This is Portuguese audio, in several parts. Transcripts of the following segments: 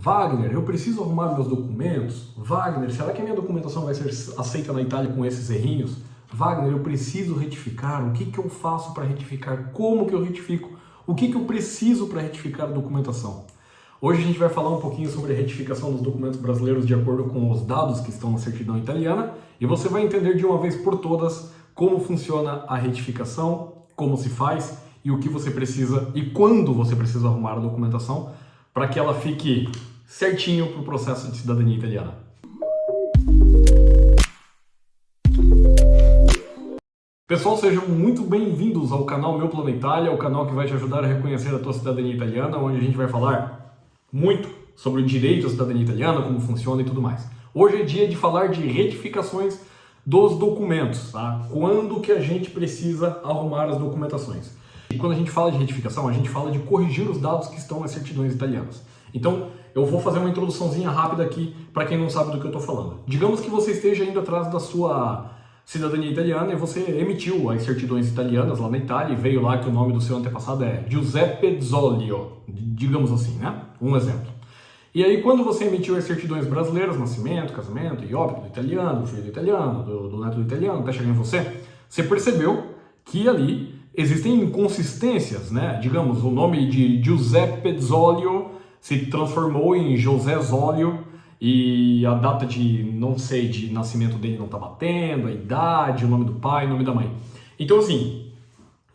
Wagner, eu preciso arrumar meus documentos? Wagner, será que a minha documentação vai ser aceita na Itália com esses errinhos? Wagner, eu preciso retificar, o que eu faço para retificar? Como que eu retifico? O que eu preciso para retificar a documentação? Hoje a gente vai falar um pouquinho sobre a retificação dos documentos brasileiros de acordo com os dados que estão na certidão italiana e você vai entender de uma vez por todas como funciona a retificação, como se faz e o que você precisa e quando você precisa arrumar a documentação para que ela fique certinho para o processo de cidadania italiana. Pessoal, sejam muito bem-vindos ao canal Meu Plano Itália, o canal que vai te ajudar a reconhecer a tua cidadania italiana, onde a gente vai falar muito sobre o direito à cidadania italiana, como funciona e tudo mais. Hoje é dia de falar de retificações dos documentos, tá? Quando que a gente precisa arrumar as documentações? E quando a gente fala de retificação, a gente fala de corrigir os dados que estão nas certidões italianas. Então, eu vou fazer uma introduçãozinha rápida aqui para quem não sabe do que eu estou falando. Digamos que você esteja indo atrás da sua cidadania italiana e você emitiu as certidões italianas lá na Itália e veio lá que o nome do seu antepassado é Giuseppe Zolio, digamos assim, né? Um exemplo. E aí, quando você emitiu as certidões brasileiras, nascimento, casamento e óbito do italiano, do filho do italiano, do neto do italiano, até chegar em você percebeu que ali existem inconsistências, né? Digamos, o nome de Giuseppe Zolio se transformou em José Zolio e a data de, não sei, de nascimento dele não está batendo, a idade, o nome do pai, o nome da mãe. Então, assim,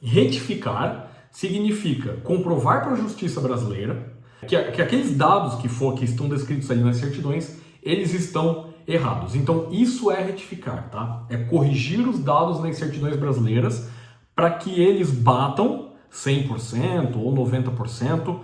retificar significa comprovar para a justiça brasileira que aqueles dados que estão descritos ali nas certidões, eles estão errados. Então, isso é retificar, tá? É corrigir os dados nas certidões brasileiras para que eles batam 100% ou 90%,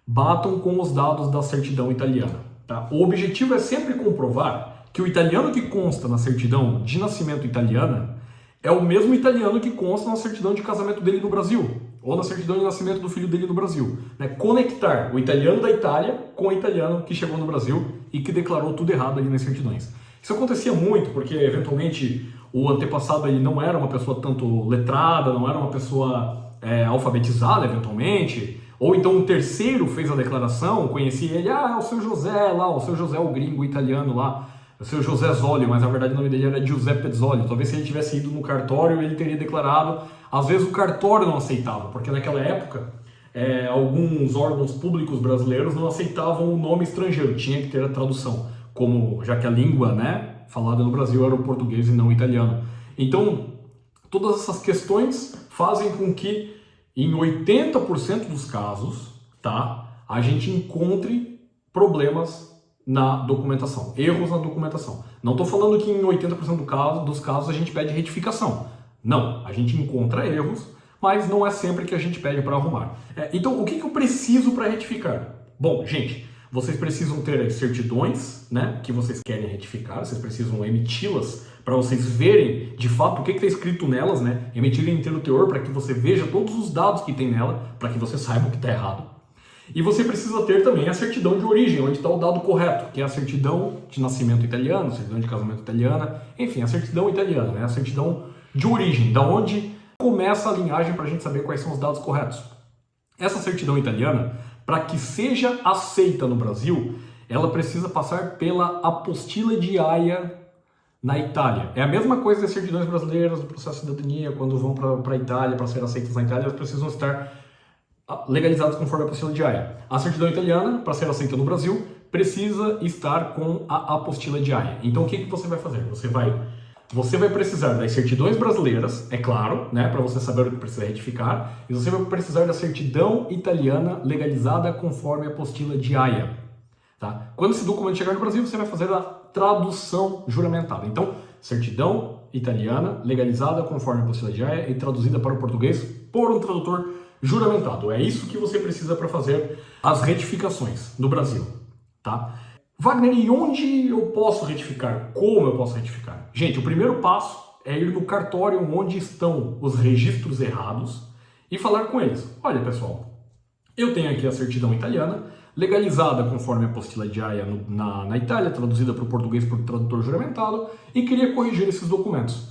batam com os dados da certidão italiana. Tá? O objetivo é sempre comprovar que o italiano que consta na certidão de nascimento italiana é o mesmo italiano que consta na certidão de casamento dele no Brasil, ou na certidão de nascimento do filho dele no Brasil. Né? Conectar o italiano da Itália com o italiano que chegou no Brasil e que declarou tudo errado ali nas certidões. Isso acontecia muito porque, eventualmente, o antepassado ele não era uma pessoa tanto letrada, não era uma pessoa alfabetizada, eventualmente, ou então um terceiro fez a declaração, conhecia ele, é o seu José lá, o seu José, o gringo italiano lá, o seu José Zolio, mas na verdade o nome dele era Giuseppe Zolio. Talvez se ele tivesse ido no cartório, ele teria declarado. Às vezes o cartório não aceitava, porque naquela época alguns órgãos públicos brasileiros não aceitavam o nome estrangeiro, tinha que ter a tradução, como já que a língua, né, falada no Brasil era o português e não o italiano. Então, todas essas questões fazem com que em 80% dos casos, tá, a gente encontre problemas na documentação, erros na documentação. Não estou falando que em 80% dos casos a gente pede retificação. Não, a gente encontra erros, mas não é sempre que a gente pede para arrumar. Então, o que eu preciso para retificar? Bom, gente, vocês precisam ter as certidões, né, que vocês querem retificar, vocês precisam emiti-las para vocês verem de fato o que está escrito nelas, né, emitirem inteiro teor para que você veja todos os dados que tem nela, para que você saiba o que está errado. E você precisa ter também a certidão de origem, onde está o dado correto, que é a certidão de nascimento italiano, certidão de casamento italiana, enfim, a certidão italiana, né, a certidão de origem, da onde começa a linhagem para a gente saber quais são os dados corretos. Essa certidão italiana, para que seja aceita no Brasil, ela precisa passar pela apostila de Haia na Itália. É a mesma coisa das certidões brasileiras do processo de cidadania, quando vão para a Itália, para ser aceitas na Itália, elas precisam estar legalizadas conforme a apostila de Haia. A certidão italiana, para ser aceita no Brasil, precisa estar com a apostila de Haia. Então, o que você vai fazer? Você vai precisar das certidões brasileiras, é claro, né, para você saber o que precisa retificar, e você vai precisar da certidão italiana legalizada conforme a apostila de Haia. Tá? Quando esse documento chegar no Brasil, você vai fazer a tradução juramentada. Então, certidão italiana legalizada conforme a apostila de Haia e traduzida para o português por um tradutor juramentado. É isso que você precisa para fazer as retificações no Brasil. Tá? Wagner, e onde eu posso retificar? Como eu posso retificar? Gente, o primeiro passo é ir no cartório onde estão os registros errados e falar com eles. Olha, pessoal, eu tenho aqui a certidão italiana, legalizada conforme a apostila de Haia na Itália, traduzida para o português por tradutor juramentado, e queria corrigir esses documentos.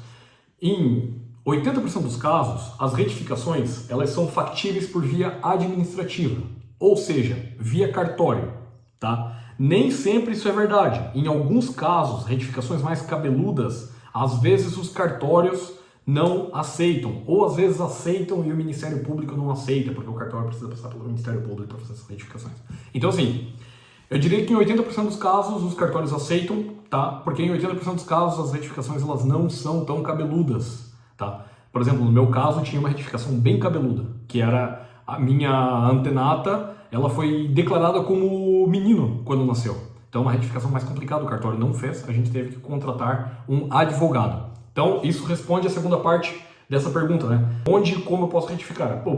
Em 80% dos casos, as retificações elas são factíveis por via administrativa, ou seja, via cartório. Tá? Nem sempre isso é verdade. Em alguns casos, retificações mais cabeludas, às vezes os cartórios não aceitam, ou às vezes aceitam e o Ministério Público não aceita, porque o cartório precisa passar pelo Ministério Público para fazer essas retificações. Então, assim, eu diria que em 80% dos casos os cartórios aceitam, tá? Porque em 80% dos casos as retificações elas não são tão cabeludas, tá? Por exemplo, no meu caso tinha uma retificação bem cabeluda, que era a minha antenata, ela foi declarada como menino quando nasceu. Então, uma retificação mais complicada, o cartório não fez, a gente teve que contratar um advogado. Então, isso responde a segunda parte dessa pergunta, né? Onde e como eu posso retificar? A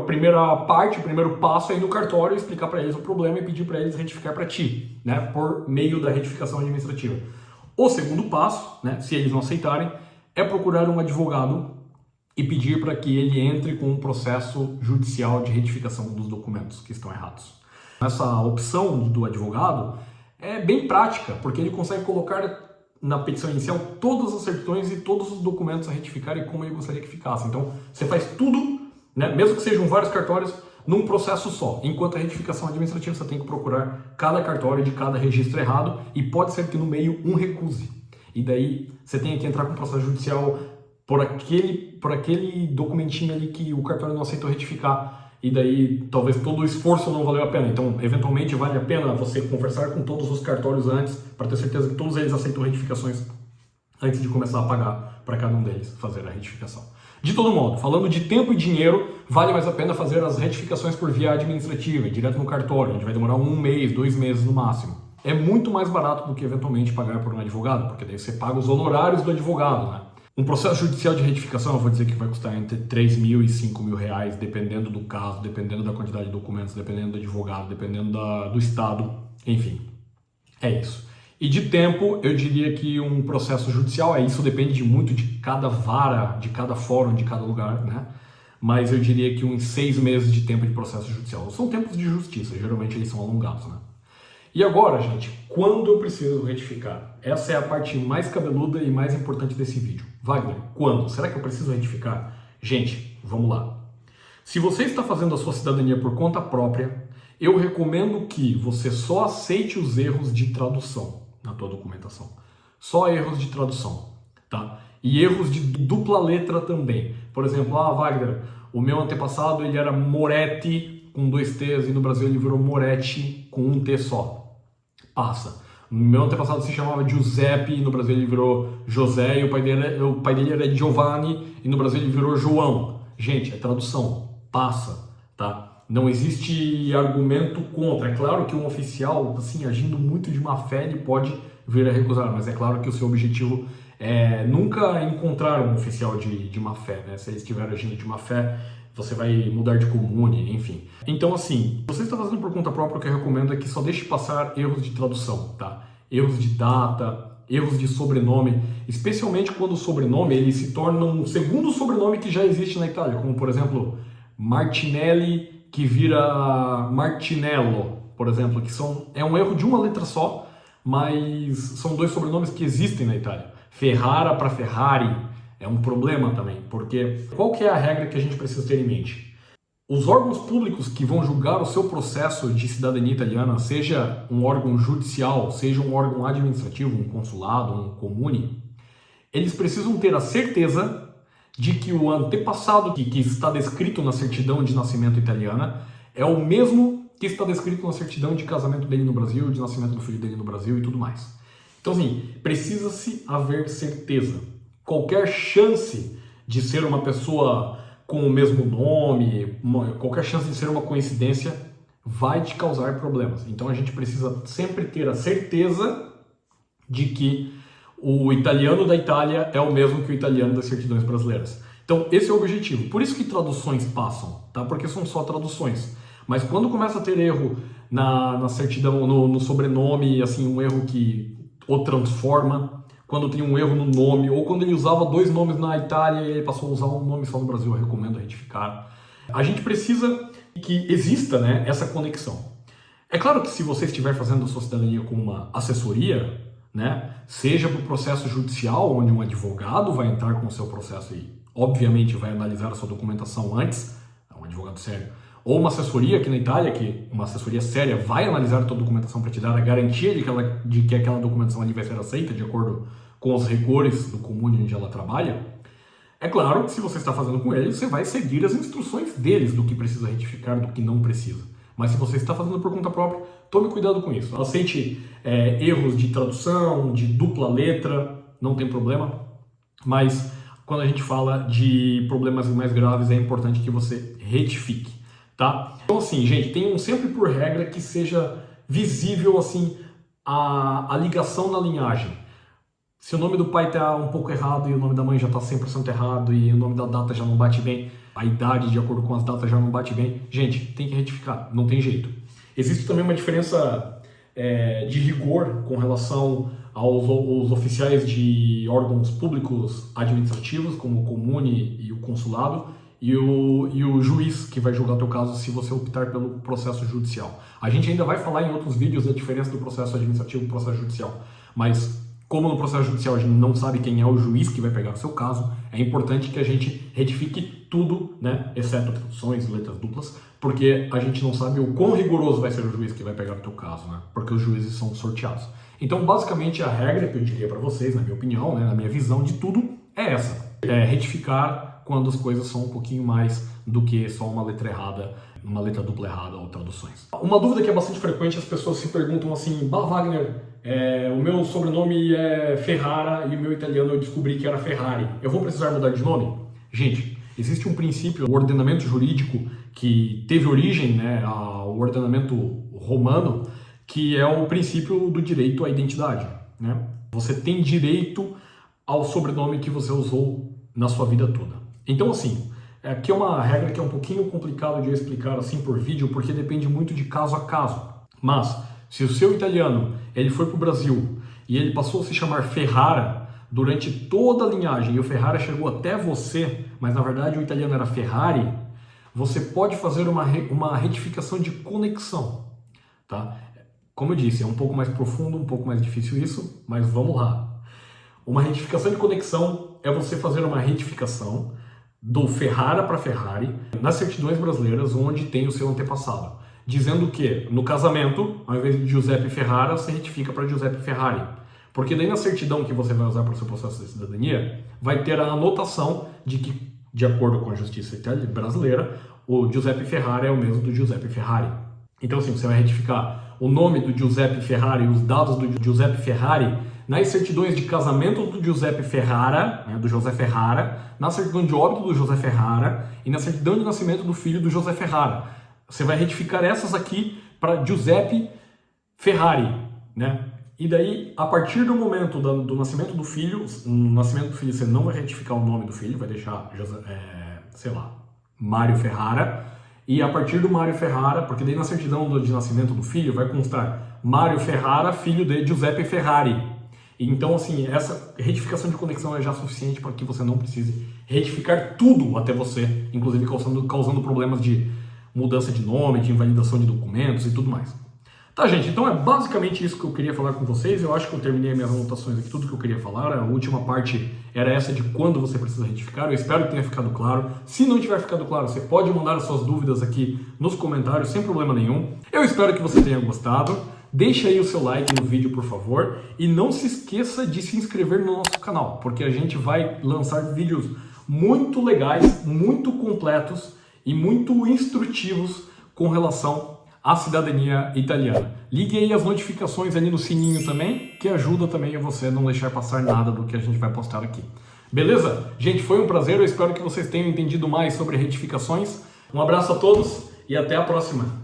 primeira parte, o primeiro passo é ir no cartório, explicar para eles o problema e pedir para eles retificar para ti, né? Por meio da retificação administrativa. O segundo passo, né, se eles não aceitarem, é procurar um advogado e pedir para que ele entre com um processo judicial de retificação dos documentos que estão errados. Essa opção do advogado é bem prática, porque ele consegue colocar na petição inicial todas as certidões e todos os documentos a retificar e como ele gostaria que ficasse. Então, você faz tudo, né, mesmo que sejam vários cartórios, num processo só. Enquanto a retificação administrativa, você tem que procurar cada cartório de cada registro errado e pode ser que no meio um recuse. E daí você tem que entrar com o processo judicial por aquele documentinho ali que o cartório não aceitou retificar. E daí talvez todo o esforço não valeu a pena. Então, eventualmente, vale a pena você conversar com todos os cartórios antes, para ter certeza que todos eles aceitam retificações antes de começar a pagar para cada um deles fazer a retificação. De todo modo, falando de tempo e dinheiro, vale mais a pena fazer as retificações por via administrativa, direto no cartório, onde vai demorar 1 mês, 2 meses no máximo. É muito mais barato do que eventualmente pagar por um advogado, porque daí você paga os honorários do advogado, né? Um processo judicial de retificação, eu vou dizer que vai custar entre 3 mil e 5 mil reais, dependendo do caso, dependendo da quantidade de documentos, dependendo do advogado, dependendo do estado, enfim, é isso. E de tempo, eu diria que um processo judicial, isso depende muito de cada vara, de cada fórum, de cada lugar, né? Mas eu diria que uns 6 meses de tempo de processo judicial. São tempos de justiça, geralmente eles são alongados, né? E agora, gente, quando eu preciso retificar? Essa é a parte mais cabeluda e mais importante desse vídeo. Wagner, quando? Será que eu preciso retificar? Gente, vamos lá. Se você está fazendo a sua cidadania por conta própria, eu recomendo que você só aceite os erros de tradução na tua documentação. Só erros de tradução, tá? E erros de dupla letra também. Por exemplo, Wagner, o meu antepassado ele era Moretti com 2 T's e no Brasil ele virou Moretti com 1 T só. Passa. Meu antepassado se chamava Giuseppe e no Brasil ele virou José e o pai dele era Giovanni e no Brasil ele virou João. Gente, é tradução. Passa, tá? Não existe argumento contra. É claro que um oficial, assim, agindo muito de má fé, ele pode vir a recusar, mas é claro que o seu objetivo é nunca encontrar um oficial de má fé, né? Se ele estiver agindo de má fé, você vai mudar de comune, enfim. Então, assim, se você está fazendo por conta própria, o que eu recomendo é que só deixe passar erros de tradução, tá? Erros de data, erros de sobrenome, especialmente quando o sobrenome ele se torna um segundo sobrenome que já existe na Itália, como, por exemplo, Martinelli que vira Martinello, por exemplo, que é um erro de uma letra só, mas são 2 sobrenomes que existem na Itália. Ferrara para Ferrari é um problema também, porque qual que é a regra que a gente precisa ter em mente? Os órgãos públicos que vão julgar o seu processo de cidadania italiana, seja um órgão judicial, seja um órgão administrativo, um consulado, um comune, eles precisam ter a certeza de que o antepassado que está descrito na certidão de nascimento italiana é o mesmo que está descrito na certidão de casamento dele no Brasil, de nascimento do filho dele no Brasil e tudo mais. Então, assim, precisa-se haver certeza. Qualquer chance de ser uma pessoa com o mesmo nome, qualquer chance de ser uma coincidência, vai te causar problemas. Então a gente precisa sempre ter a certeza de que o italiano da Itália é o mesmo que o italiano das certidões brasileiras. Então esse é o objetivo. Por isso que traduções passam, tá? Porque são só traduções. Mas quando começa a ter erro na certidão, no sobrenome, assim, um erro que o transforma, quando tem um erro no nome, ou quando ele usava 2 nomes na Itália e ele passou a usar um nome só no Brasil, eu recomendo retificar. A gente precisa que exista, né, essa conexão. É claro que se você estiver fazendo a sua cidadania com uma assessoria, né, seja para o processo judicial, onde um advogado vai entrar com o seu processo e, obviamente, vai analisar a sua documentação antes, é um advogado sério, ou uma assessoria aqui na Itália, que uma assessoria séria vai analisar a tua documentação para te dar a garantia de que aquela documentação ali vai ser aceita de acordo com os rigores do comune onde ela trabalha. É claro que se você está fazendo com eles, você vai seguir as instruções deles do que precisa retificar, do que não precisa. Mas se você está fazendo por conta própria, tome cuidado com isso. Aceite erros de tradução, de dupla letra, não tem problema. Mas quando a gente fala de problemas mais graves, é importante que você retifique, tá? Então assim, gente, tenham sempre por regra que seja visível assim a ligação na linhagem. Se o nome do pai está um pouco errado e o nome da mãe já está 100% errado e o nome da data já não bate bem, a idade de acordo com as datas já não bate bem, gente, tem que retificar, não tem jeito. Existe também uma diferença de rigor com relação aos oficiais de órgãos públicos administrativos, como o comune e o consulado, e o juiz que vai julgar o teu caso se você optar pelo processo judicial. A gente ainda vai falar em outros vídeos da diferença do processo administrativo e do processo judicial, mas como no processo judicial a gente não sabe quem é o juiz que vai pegar o seu caso, é importante que a gente retifique tudo, né, exceto traduções, letras duplas, porque a gente não sabe o quão rigoroso vai ser o juiz que vai pegar o teu caso, né, porque os juízes são sorteados. Então, basicamente, a regra que eu diria para vocês, na minha opinião, né, na minha visão de tudo, é essa. É retificar quando as coisas são um pouquinho mais do que só uma letra errada, uma letra dupla errada ou traduções. Uma dúvida que é bastante frequente, as pessoas se perguntam assim, bah, Wagner, o meu sobrenome é Ferrara e o meu italiano eu descobri que era Ferrari. Eu vou precisar mudar de nome? Gente, existe um princípio, o ordenamento jurídico que teve origem, né, ao ordenamento romano, que é o princípio do direito à identidade, né? Você tem direito ao sobrenome que você usou na sua vida toda. Então, assim, aqui é uma regra que é um pouquinho complicado de eu explicar assim por vídeo, porque depende muito de caso a caso. Mas, se o seu italiano ele foi para o Brasil e ele passou a se chamar Ferrara durante toda a linhagem e o Ferrara chegou até você, mas na verdade o italiano era Ferrari, você pode fazer uma retificação de conexão, tá? Como eu disse, é um pouco mais profundo, um pouco mais difícil isso, mas vamos lá. Uma retificação de conexão é você fazer uma retificação do Ferrara para Ferrari nas certidões brasileiras onde tem o seu antepassado, dizendo que no casamento, ao invés de Giuseppe Ferrara, você retifica para Giuseppe Ferrari. Porque daí na certidão que você vai usar para o seu processo de cidadania, vai ter a anotação de que, de acordo com a justiça brasileira, o Giuseppe Ferrari é o mesmo do Giuseppe Ferrari. Então assim, você vai retificar o nome do Giuseppe Ferrari e os dados do Giuseppe Ferrari nas certidões de casamento do Giuseppe Ferrara, né, do José Ferrara, na certidão de óbito do José Ferrara e na certidão de nascimento do filho do José Ferrara. Você vai retificar essas aqui para Giuseppe Ferrari, né? E daí, a partir do momento do nascimento do filho, no nascimento do filho você não vai retificar o nome do filho, vai deixar, sei lá, Mário Ferrara. E a partir do Mário Ferrara, porque daí na certidão de nascimento do filho vai constar Mário Ferrara, filho de Giuseppe Ferrari. Então, assim, essa retificação de conexão é já suficiente para que você não precise retificar tudo até você, inclusive causando problemas de mudança de nome, de invalidação de documentos e tudo mais. Tá, gente, então é basicamente isso que eu queria falar com vocês. Eu acho que eu terminei minhas anotações aqui, tudo que eu queria falar. A última parte era essa de quando você precisa retificar. Eu espero que tenha ficado claro. Se não tiver ficado claro, você pode mandar as suas dúvidas aqui nos comentários, sem problema nenhum. Eu espero que você tenha gostado. Deixa aí o seu like no vídeo, por favor. E não se esqueça de se inscrever no nosso canal, porque a gente vai lançar vídeos muito legais, muito completos e muito instrutivos com relação à cidadania italiana. Ligue aí as notificações ali no sininho também, que ajuda também a você não deixar passar nada do que a gente vai postar aqui. Beleza? Gente, foi um prazer, eu espero que vocês tenham entendido mais sobre retificações. Um abraço a todos e até a próxima!